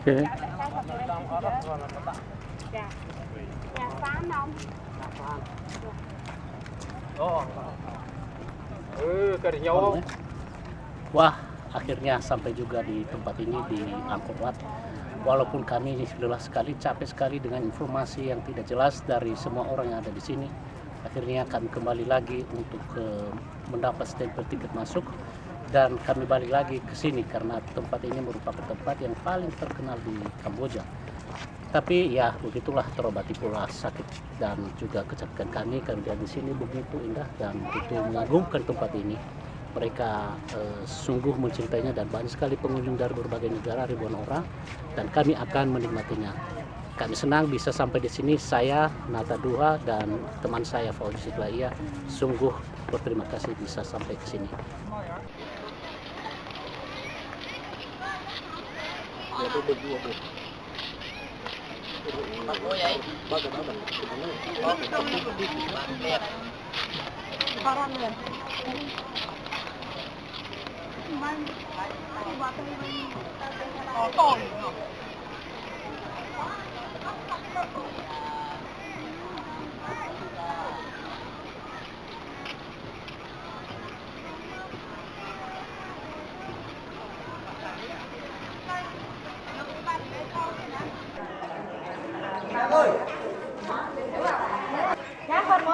Oke. Wah, akhirnya sampai juga di tempat ini di Angkor Wat. Walaupun kami lelah sekali, capek sekali dengan informasi yang tidak jelas dari semua orang yang ada di sini. Akhirnya kami kembali lagi untuk mendapat stempel tiket masuk, dan kami balik lagi ke sini karena tempat ini merupakan tempat yang paling terkenal di Kamboja. Tapi ya begitulah, terobati pula sakit dan juga kecapekan kami karena di sini begitu indah dan begitu mengagumkan tempat ini. Mereka sungguh mencintainya dan banyak sekali pengunjung dari berbagai negara, ribuan orang, dan kami akan menikmatinya. Kami senang bisa sampai di sini. Saya, Nata Duha, dan teman saya Fauzi Siklaia sungguh berterima kasih bisa sampai ke sini.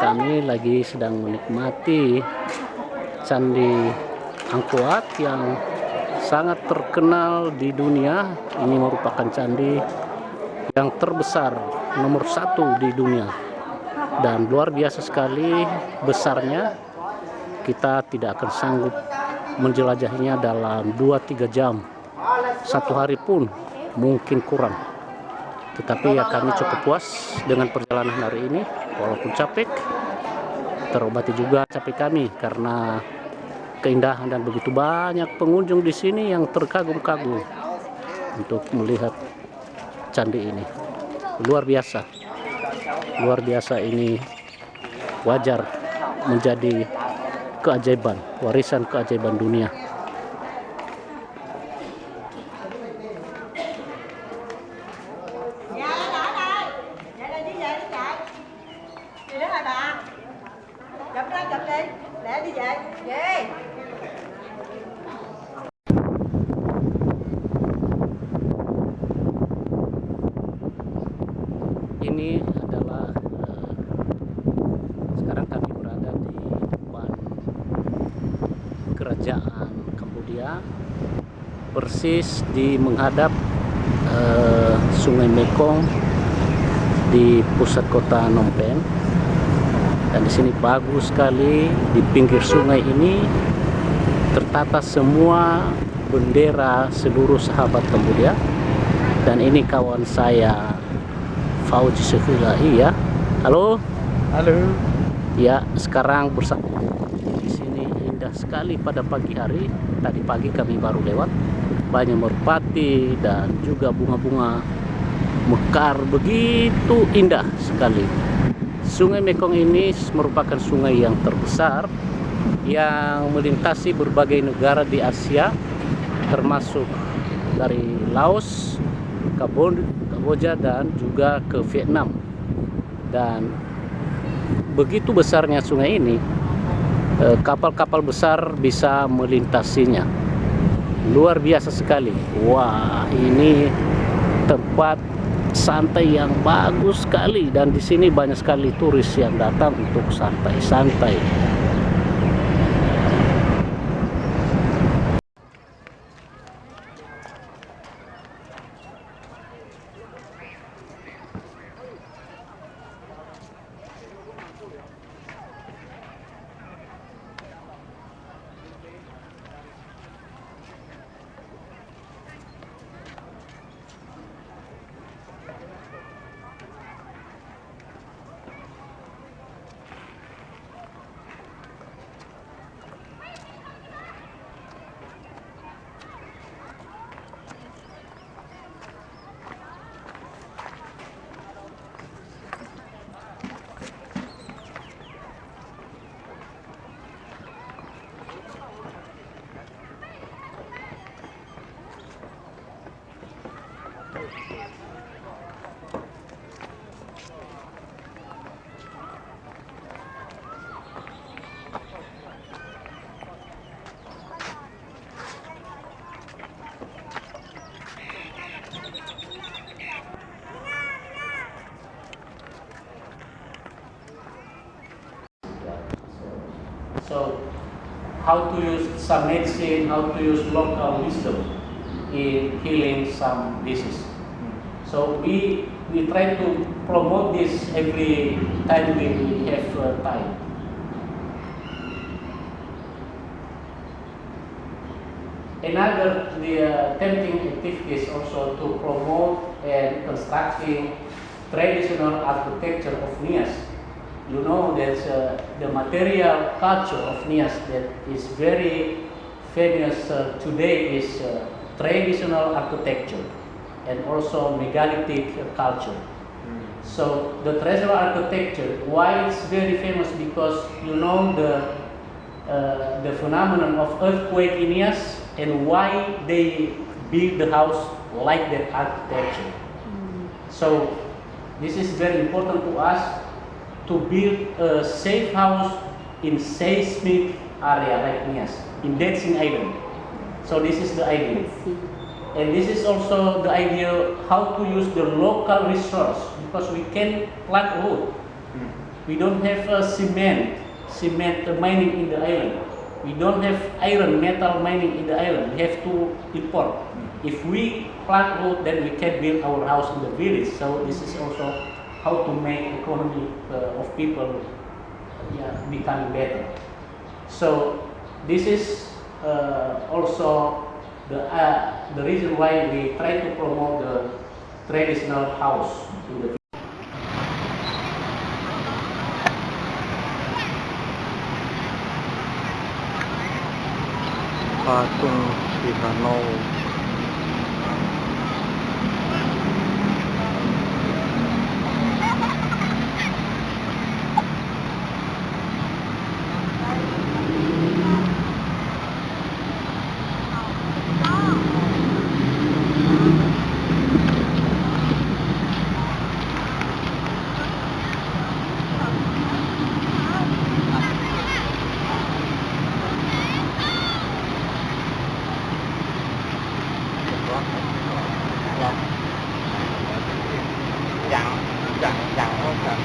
Kami lagi sedang menikmati Candi Angkor Wat yang sangat terkenal di dunia. Ini merupakan candi yang terbesar nomor 1 di dunia dan luar biasa sekali besarnya. Kita tidak akan sanggup menjelajahinya dalam 2-3 jam, 1 hari pun mungkin kurang. Tetapi ya kami cukup puas dengan perjalanan hari ini, walaupun capek, terobati juga capek kami karena keindahan dan begitu banyak pengunjung di sini yang terkagum-kagum untuk melihat candi ini. Luar biasa ini, wajar menjadi keajaiban, warisan keajaiban dunia. Ini adalah sekarang kami berada di depan kerajaan Kamboja, persis di menghadap Sungai Mekong di pusat kota Phnom Penh. Dan di sini bagus sekali, di pinggir sungai ini tertata semua bendera seluruh sahabat Kamboja. Dan ini kawan saya Fauzi Siklaia. Halo. Halo. Ya, sekarang bersama di sini indah sekali pada pagi hari. Tadi pagi kami baru lewat. Banyak merpati dan juga bunga-bunga mekar, begitu indah sekali. Sungai Mekong ini merupakan sungai yang terbesar yang melintasi berbagai negara di Asia, termasuk dari Laos, Kamboja, dan juga ke Vietnam. Dan begitu besarnya sungai ini, kapal-kapal besar bisa melintasinya. Luar biasa sekali. Wah, ini tempat santai yang bagus sekali, dan di sini banyak sekali turis yang datang untuk santai-santai. So how to use some medicine, how to use local wisdom in healing some disease. So we try to promote this every time we have time. Another tempting activities also to promote and constructing traditional architecture of Nias. You know that the material culture of Nias that is very famous today is traditional architecture and also megalithic culture. So the traditional architecture, why it's very famous, because you know the phenomenon of earthquake in Nias and why they build the house like that architecture. So this is very important to us to build a safe house in seismic area like Nias, in Dancing Island. So this is the idea. And this is also the idea how to use the local resource, because we can plant wood. We don't have cement mining in the island. We don't have iron metal mining in the island. We have to import. If we plant wood, then we can build our house in the village. So this is also how to make economy of people becoming better. So this is also the reason why we try to promote the traditional house in the patung si Hanau. Chẳng không cần.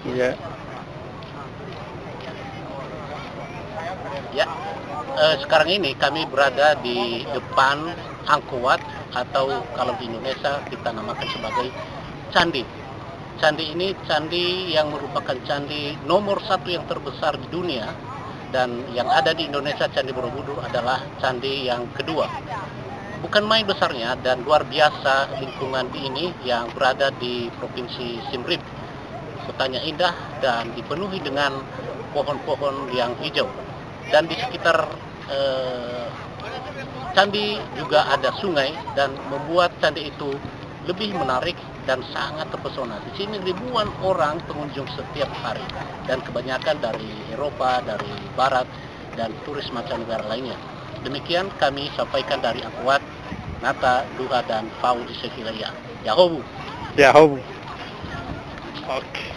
Iya. Ya, sekarang ini kami berada di depan Angkor Wat, atau kalau di Indonesia kita namakan sebagai candi. Candi ini candi yang merupakan candi nomor 1 yang terbesar di dunia, dan yang ada di Indonesia, Candi Borobudur, adalah candi yang kedua. Bukan main besarnya dan luar biasa lingkungan ini yang berada di Provinsi Siem Reap. Kotanya indah dan dipenuhi dengan pohon-pohon yang hijau. Dan di sekitar candi juga ada sungai, dan membuat candi itu lebih menarik dan sangat terpesona. Di sini ribuan orang pengunjung setiap hari, dan kebanyakan dari Eropa, dari Barat, dan turis mancanegara lainnya. Demikian kami sampaikan dari Angkor Wat, Nata, Duha, dan Fau di Sevilaya. Yahobu. Yahobu. Oke.